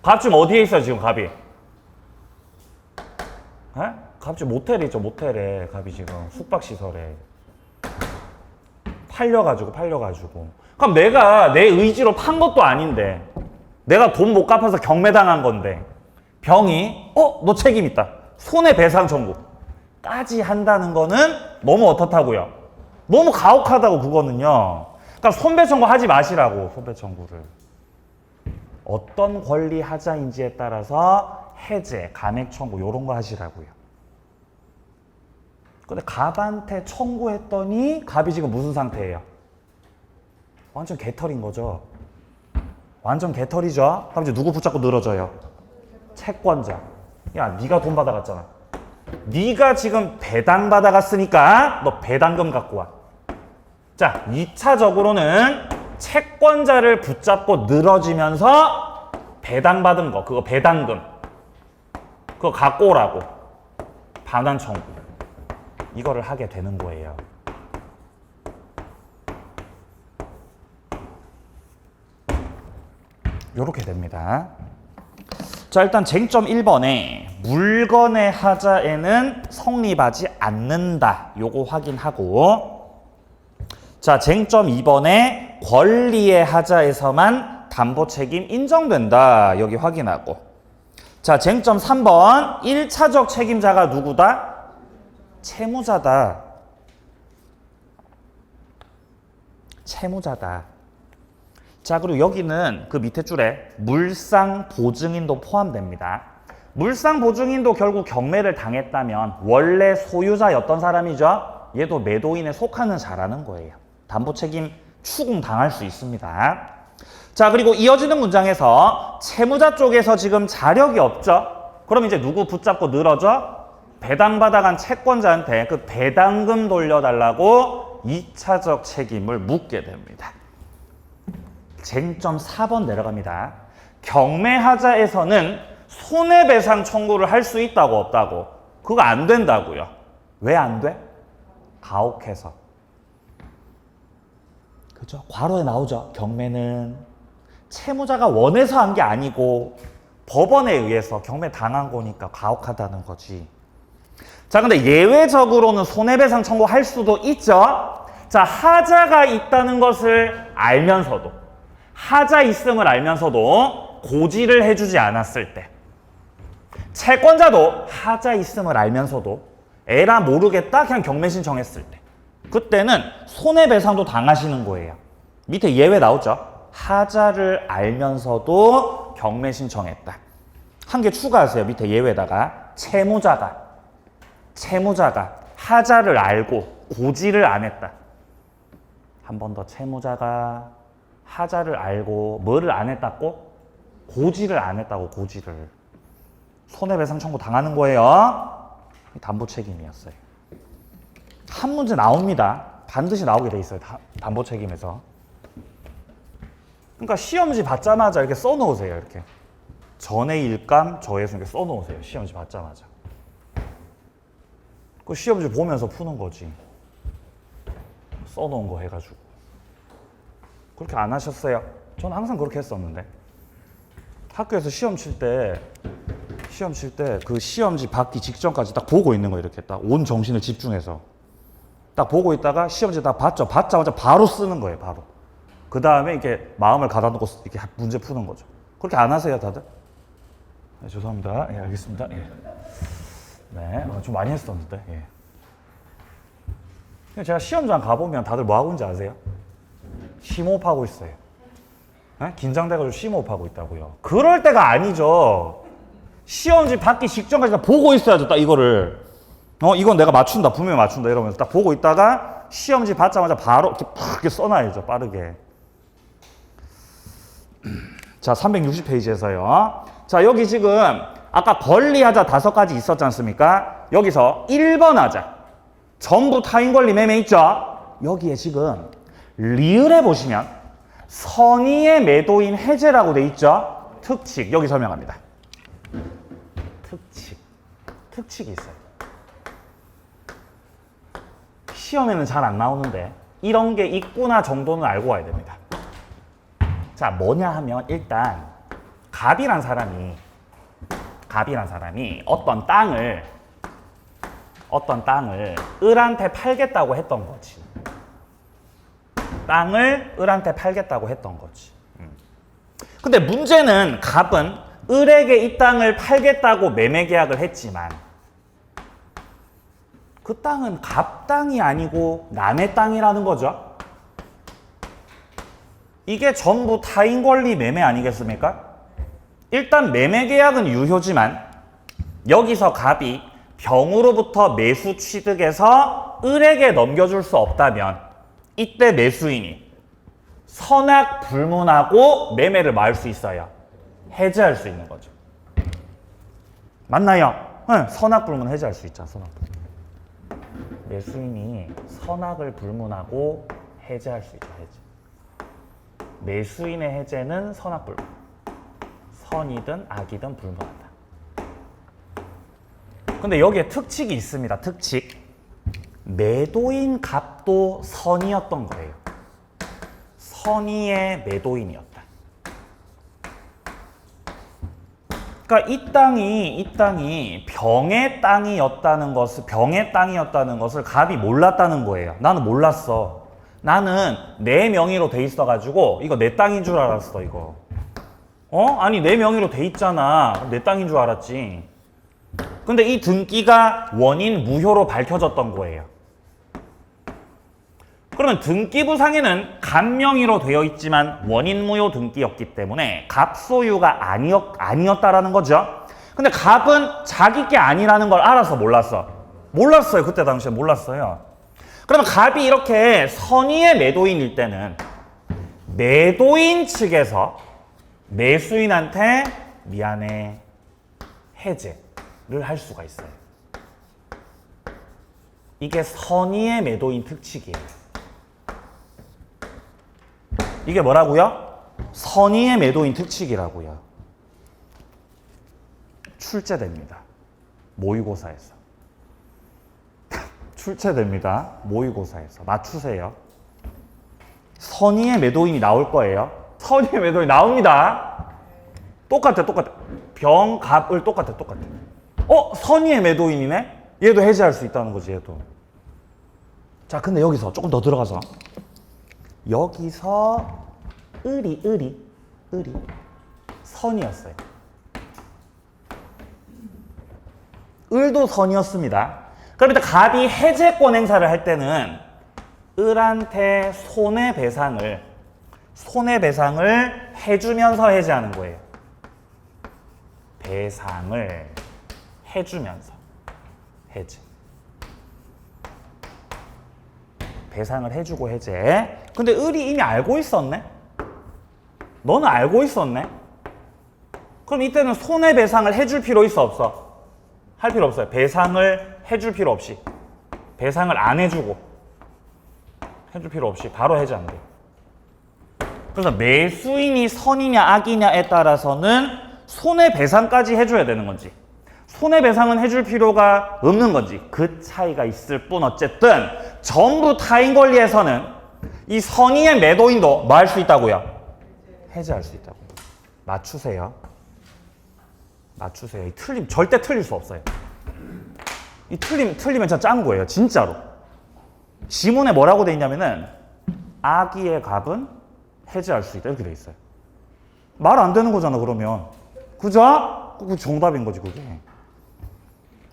갑 지금 어디에 있어요, 지금 갑이? 에? 갑 지금 모텔에 있죠, 모텔에. 갑이 지금 숙박시설에. 팔려가지고. 그럼 내가 내 의지로 판 것도 아닌데, 내가 돈 못 갚아서 경매당한 건데, 병이, 너 책임 있다. 손해배상 청구까지 한다는 거는 너무 어떻다고요? 너무 가혹하다고, 그거는요. 그러니까 손배 청구 하지 마시라고, 손배 청구를. 어떤 권리 하자인지에 따라서 해제, 감액 청구 이런 거 하시라고요. 근데 갑한테 청구했더니 갑이 지금 무슨 상태예요? 완전 개털인 거죠. 완전 개털이죠. 그럼 이제 누구 붙잡고 늘어져요? 채권자. 야, 네가 돈 받아갔잖아. 네가 지금 배당 받아갔으니까 너 배당금 갖고 와. 자, 2차적으로는 채권자를 붙잡고 늘어지면서 배당 받은 거, 그거 배당금. 그거 갖고 오라고. 반환 청구. 이거를 하게 되는 거예요. 요렇게 됩니다. 자, 일단 쟁점 1번에 물건의 하자에는 성립하지 않는다. 요거 확인하고, 자, 쟁점 2번에 권리의 하자에서만 담보 책임 인정된다. 여기 확인하고, 자, 쟁점 3번 1차적 책임자가 누구다? 채무자다. 채무자다. 자, 그리고 여기는 그 밑에 줄에 물상 보증인도 포함됩니다. 물상 보증인도 결국 경매를 당했다면 원래 소유자였던 사람이죠. 얘도 매도인에 속하는 자라는 거예요. 담보 책임 추궁 당할 수 있습니다. 자, 그리고 이어지는 문장에서 채무자 쪽에서 지금 자력이 없죠. 그럼 이제 누구 붙잡고 늘어져? 배당받아간 채권자한테 그 배당금 돌려달라고 2차적 책임을 묻게 됩니다. 쟁점 4번 내려갑니다. 경매하자에서는 손해배상 청구를 할 수 있다고 없다고? 그거 안 된다고요. 왜 안 돼? 가혹해서. 그죠? 괄호에 나오죠. 경매는 채무자가 원해서 한 게 아니고 법원에 의해서 경매 당한 거니까 가혹하다는 거지. 자, 근데 예외적으로는 손해배상 청구할 수도 있죠. 자, 하자가 있다는 것을 알면서도, 하자 있음을 알면서도 고지를 해주지 않았을 때, 채권자도 하자 있음을 알면서도 에라 모르겠다 그냥 경매 신청했을 때, 그때는 손해배상도 당하시는 거예요. 밑에 예외 나오죠. 하자를 알면서도 경매 신청했다. 한 개 추가하세요. 밑에 예외에다가 채무자가 하자를 알고 고지를 안 했다. 한 번 더. 채무자가 하자를 알고 뭐를 안 했다고? 고지를 안 했다고. 고지를. 손해배상 청구 당하는 거예요. 담보 책임이었어요. 한 문제 나옵니다. 반드시 나오게 돼 있어요. 담보 책임에서. 그러니까 시험지 받자마자 이렇게 써놓으세요. 이렇게 전의 일감, 저해수 이렇게 써놓으세요. 시험지 받자마자. 그 시험지 보면서 푸는 거지. 써놓은 거 해가지고. 그렇게 안 하셨어요? 저는 항상 그렇게 했었는데. 학교에서 시험 칠 때 그 시험지 받기 직전까지 딱 보고 있는 거 이렇게 딱 온 정신을 집중해서 딱 보고 있다가 시험지 딱 받자마자 바로 쓰는 거예요. 바로. 그 다음에 이렇게 마음을 가다놓고 이렇게 문제 푸는 거죠. 그렇게 안 하세요, 다들? 네, 죄송합니다. 예, 알겠습니다. 예. 네, 좀 많이 했었는데. 예. 제가 시험장 가보면 다들 뭐 하고 있는지 아세요? 심호흡하고 있어요. 네? 긴장돼가지고 심호흡하고 있다고요. 그럴 때가 아니죠. 시험지 받기 직전까지 다 보고 있어야죠. 딱 이거를. 이건 내가 맞춘다. 분명히 맞춘다. 이러면서 딱 보고 있다가 시험지 받자마자 바로 이렇게 팍 이렇게 써놔야죠. 빠르게. 자, 360페이지에서요. 자, 여기 지금 아까 권리하자 5가지 있었지 않습니까? 여기서 1번 하자. 전부 타인 권리 매매 있죠? 여기에 지금 리을에 보시면 선의의 매도인 해제라고 돼 있죠? 특칙. 여기 설명합니다. 특칙이 있어요. 시험에는 잘 안 나오는데 이런 게 있구나 정도는 알고 와야 됩니다. 자, 뭐냐 하면 일단 갑이란 사람이 어떤 땅을 을한테 팔겠다고 했던 거지. 땅을 을한테 팔겠다고 했던 거지. 근데 문제는 갑은 을에게 이 땅을 팔겠다고 매매 계약을 했지만 그 땅은 갑 땅이 아니고 남의 땅이라는 거죠. 이게 전부 타인 권리 매매 아니겠습니까? 일단 매매 계약은 유효지만 여기서 갑이 병으로부터 매수 취득해서 을에게 넘겨줄 수 없다면 이때 매수인이 선악 불문하고 매매를 말 수 있어요. 해제할 수 있는 거죠. 맞나요? 응, 선악 불문 해제할 수 있잖아. 선악 불문. 매수인이 선악을 불문하고 해제할 수 있죠. 해제. 매수인의 해제는 선악 불문. 선이든 악이든 불문한다. 근데 여기에 특칙이 있습니다. 특칙. 매도인 갑도 선의였던 거예요. 선의의 매도인이었다. 그러니까 이 땅이 병의 땅이었다는 것을 갑이 몰랐다는 거예요. 나는 몰랐어. 나는 내 명의로 돼 있어가지고 이거 내 땅인 줄 알았어, 이거. 아니 내 명의로 돼 있잖아. 내 땅인 줄 알았지. 근데 이 등기가 원인 무효로 밝혀졌던 거예요. 그러면 등기부상에는 갑 명의로 되어 있지만 원인 무효 등기였기 때문에 갑 소유가 아니었다라는 거죠. 근데 갑은 자기 게 아니라는 걸 알아서 몰랐어. 몰랐어요. 그때 당시에 몰랐어요. 그러면 갑이 이렇게 선의의 매도인일 때는 매도인 측에서 매수인한테 미안해 해제를 할 수가 있어요. 이게 선의의 매도인 특칙이에요. 이게 뭐라고요? 선의의 매도인 특칙이라고요. 출제됩니다. 모의고사에서. 출제됩니다. 모의고사에서. 맞추세요. 선의의 매도인이 나올 거예요. 선의의 매도인 나옵니다. 똑같아. 병, 갑을 똑같아. 선의의 매도인이네? 얘도 해제할 수 있다는 거지, 얘도. 자, 근데 여기서 조금 더 들어가서. 여기서 을이 선이었어요. 을도 선이었습니다. 그럼 일단 갑이 해제권 행사를 할 때는 을한테 손해배상을 해주면서 해제하는 거예요. 배상을 해주면서 해제. 배상을 해주고 해제. 근데 을이 이미 알고 있었네? 너는 알고 있었네? 그럼 이때는 손해배상을 해줄 필요 있어 없어? 할 필요 없어요. 배상을 해줄 필요 없이. 배상을 안 해주고 해줄 필요 없이 바로 해제하면 돼요. 그래서 매수인이 선이냐 악이냐에 따라서는 손해배상까지 해줘야 되는 건지 손해배상은 해줄 필요가 없는 건지 그 차이가 있을 뿐 어쨌든 전부 타인권리에서는 이 선의의 매도인도 뭐 할 수 있다고요? 해제할 수 있다고요. 맞추세요. 이 절대 틀릴 수 없어요. 이 틀리면 진짜 짠 거예요. 진짜로. 지문에 뭐라고 돼 있냐면은 악의의 갑은 해제할 수 있다 이렇게 돼 있어요. 말 안 되는 거잖아 그러면. 그죠? 그게 정답인 거지 그게.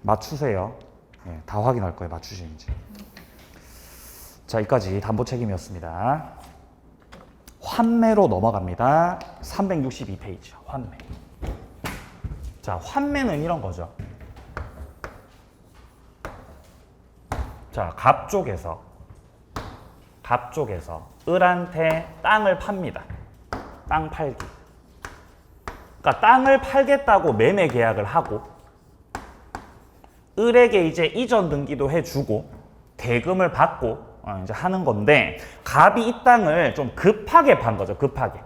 맞추세요. 네, 다 확인할 거예요. 맞추시는지. 자, 여기까지 담보 책임이었습니다. 환매로 넘어갑니다. 362페이지 환매. 자, 환매는 이런 거죠. 자, 갑 쪽에서 을한테 땅을 팝니다. 땅 팔기. 그러니까 땅을 팔겠다고 매매 계약을 하고 을에게 이제 이전 등기도 해주고 대금을 받고 이제 하는 건데 갑이 이 땅을 좀 급하게 판 거죠. 급하게.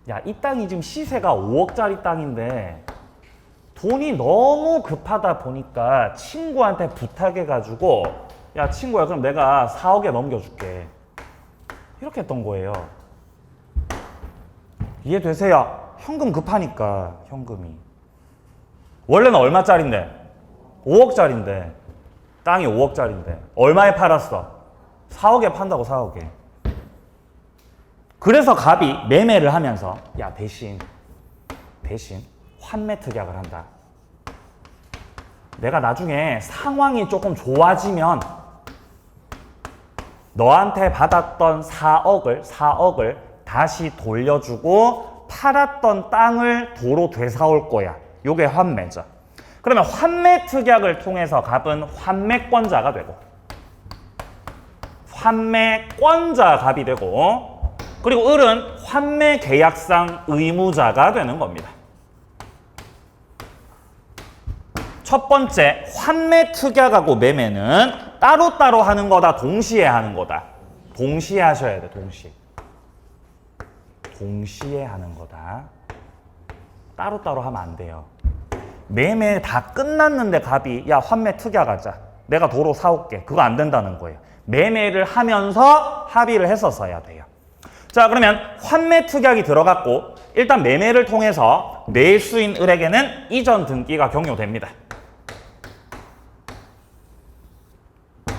야, 이 땅이 지금 시세가 5억짜리 땅인데 돈이 너무 급하다 보니까 친구한테 부탁해가지고 야, 친구야 그럼 내가 4억에 넘겨줄게. 이렇게 했던 거예요. 이해되세요? 현금 급하니까 현금이. 원래는 얼마짜린데? 5억짜린데 땅이 5억짜린데 얼마에 팔았어? 4억에 판다고 4억에. 그래서 갑이 매매를 하면서 야 대신 환매 특약을 한다. 내가 나중에 상황이 조금 좋아지면 너한테 받았던 4억을 다시 돌려주고 팔았던 땅을 도로 되사올 거야. 요게 환매죠. 그러면 환매 특약을 통해서 갑은 환매권자가 되고 환매권자 갑이 되고 그리고 을은 환매 계약상 의무자가 되는 겁니다. 첫 번째 환매 특약하고 매매는 따로따로 하는 거다, 동시에 하는 거다. 동시에 하셔야 돼, 동시에. 동시에 하는 거다. 따로따로 하면 안 돼요. 매매 다 끝났는데 갑이 야 환매 특약하자. 내가 도로 사올게. 그거 안 된다는 거예요. 매매를 하면서 합의를 했었어야 돼요. 자, 그러면 환매 특약이 들어갔고 일단 매매를 통해서 매수인 을에게는 이전 등기가 경료됩니다.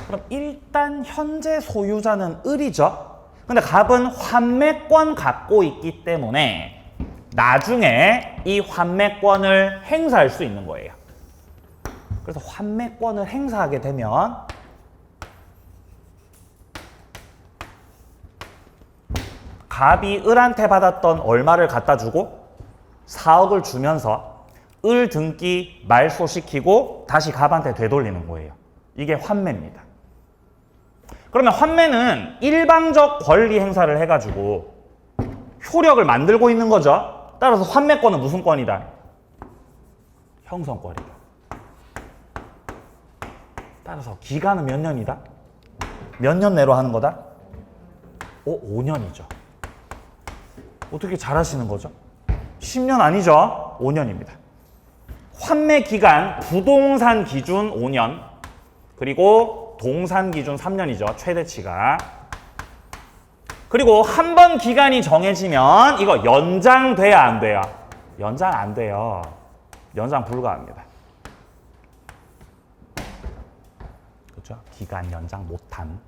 그럼 일단 현재 소유자는 을이죠. 근데 갑은 환매권 갖고 있기 때문에 나중에 이 환매권을 행사할 수 있는 거예요. 그래서 환매권을 행사하게 되면 갑이 을한테 받았던 얼마를 갖다 주고 4억을 주면서 을 등기 말소시키고 다시 갑한테 되돌리는 거예요. 이게 환매입니다. 그러면 환매는 일방적 권리 행사를 해가지고 효력을 만들고 있는 거죠. 따라서 환매권은 무슨 권이다? 형성권이다. 따라서 기간은 몇 년이다? 몇 년 내로 하는 거다? 5년이죠. 어떻게 잘하시는 거죠? 10년 아니죠? 5년입니다. 환매 기간 부동산 기준 5년 그리고 동산 기준 3년이죠. 최대치가. 그리고 한 번 기간이 정해지면 이거 연장돼야 안 돼요? 연장 안 돼요. 연장 불가합니다. 그렇죠? 기간 연장 못함.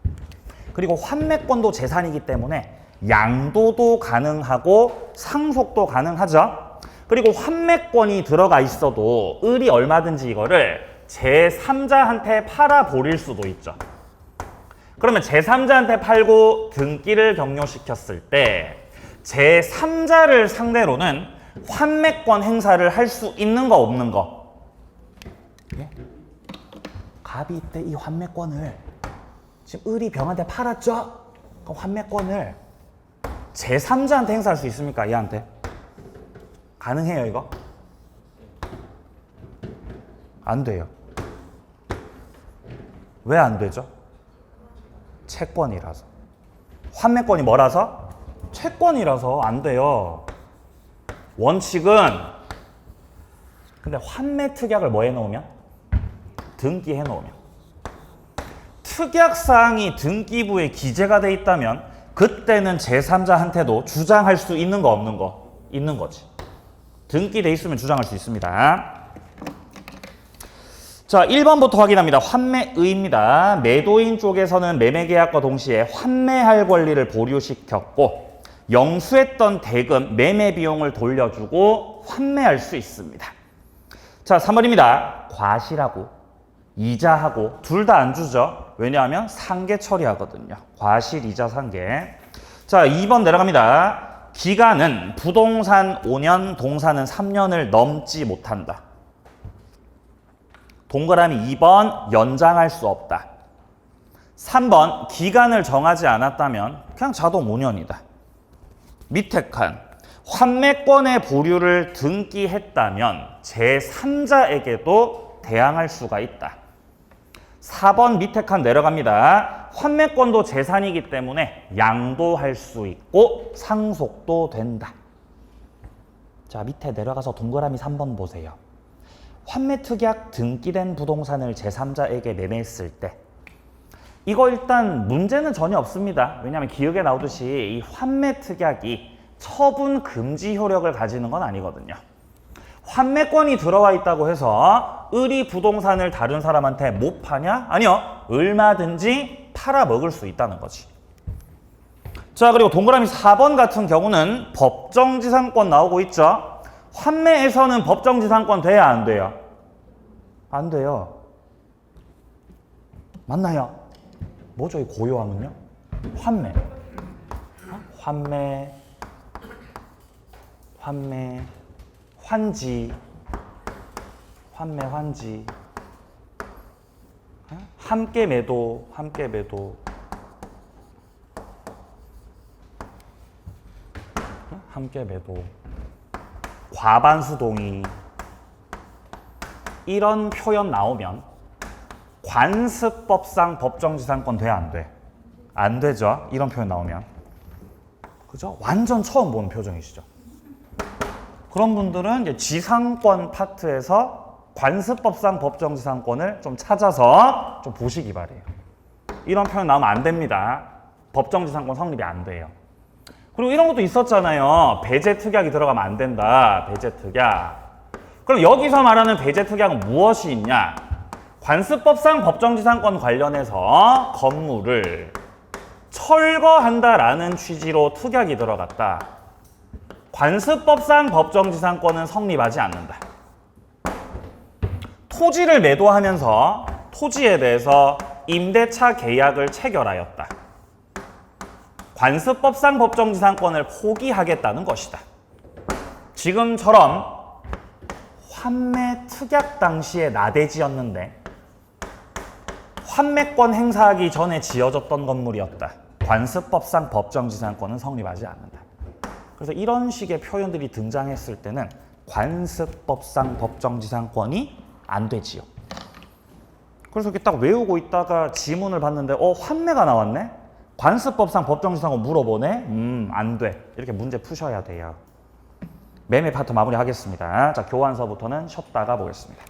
그리고 환매권도 재산이기 때문에 양도도 가능하고 상속도 가능하죠. 그리고 환매권이 들어가 있어도 을이 얼마든지 이거를 제3자한테 팔아버릴 수도 있죠. 그러면 제3자한테 팔고 등기를 경료시켰을 때 제3자를 상대로는 환매권 행사를 할 수 있는 거 없는 거? 예? 갑이 이때 이 환매권을 지금 을이 병한테 팔았죠? 그 환매권을 제3자한테 행사할 수 있습니까? 얘한테? 가능해요 이거? 안 돼요. 왜 안 되죠? 채권이라서. 환매권이 뭐라서? 채권이라서 안 돼요. 원칙은 근데 환매 특약을 뭐 해놓으면? 등기해 놓으면. 특약사항이 등기부에 기재가 돼 있다면 그때는 제3자한테도 주장할 수 있는 거 없는 거? 있는 거지. 등기돼 있으면 주장할 수 있습니다. 자, 1번부터 확인합니다. 환매의입니다. 매도인 쪽에서는 매매계약과 동시에 환매할 권리를 보류시켰고 영수했던 대금, 매매 비용을 돌려주고 환매할 수 있습니다. 자, 3번입니다. 과실하고 이자하고 둘 다 안 주죠. 왜냐하면 상계 처리하거든요. 과실, 이자, 상계. 자, 2번 내려갑니다. 기간은 부동산 5년, 동산은 3년을 넘지 못한다. 동그라미 2번 연장할 수 없다. 3번 기간을 정하지 않았다면 그냥 자동 5년이다. 밑에 칸 환매권의 보류를 등기했다면 제3자에게도 대항할 수가 있다. 4번 밑에 칸 내려갑니다. 환매권도 재산이기 때문에 양도할 수 있고 상속도 된다. 자, 밑에 내려가서 동그라미 3번 보세요. 환매특약 등기된 부동산을 제3자에게 매매했을 때 이거 일단 문제는 전혀 없습니다. 왜냐하면 기억에 나오듯이 이 환매특약이 처분 금지 효력을 가지는 건 아니거든요. 환매권이 들어와 있다고 해서 을이 부동산을 다른 사람한테 못 파냐? 아니요. 얼마든지 팔아먹을 수 있다는 거지. 자, 그리고 동그라미 4번 같은 경우는 법정지상권 나오고 있죠. 환매에서는 법정지상권 돼야 안 돼요? 안 돼요. 맞나요? 뭐죠 이 고요함은요? 환매. 환매, 환지, 환매, 환지. 함께 매도, 함께 매도. 함께 매도. 과반수 동의. 이런 표현 나오면 관습법상 법정지상권 돼, 안 돼? 안 되죠. 이런 표현 나오면. 그죠? 완전 처음 보는 표정이시죠. 그런 분들은 이제 지상권 파트에서 관습법상 법정지상권을 좀 찾아서 좀 보시기 바래요. 이런 표현 나오면 안 됩니다. 법정지상권 성립이 안 돼요. 그리고 이런 것도 있었잖아요. 배제 특약이 들어가면 안 된다. 배제 특약. 그럼 여기서 말하는 배제 특약은 무엇이 있냐? 관습법상 법정지상권 관련해서 건물을 철거한다라는 취지로 특약이 들어갔다. 관습법상 법정지상권은 성립하지 않는다. 토지를 매도하면서 토지에 대해서 임대차 계약을 체결하였다. 관습법상 법정지상권을 포기하겠다는 것이다. 지금처럼 환매 특약 당시에 나대지였는데 환매권 행사하기 전에 지어졌던 건물이었다. 관습법상 법정지상권은 성립하지 않는다. 그래서 이런 식의 표현들이 등장했을 때는 관습법상 법정지상권이 안 되지요. 그래서 이렇게 딱 외우고 있다가 지문을 봤는데 환매가 나왔네? 관습법상 법정지상권 물어보네? 안 돼. 이렇게 문제 푸셔야 돼요. 매매 파트 마무리하겠습니다. 자, 교환서부터는 쉬었다가 보겠습니다.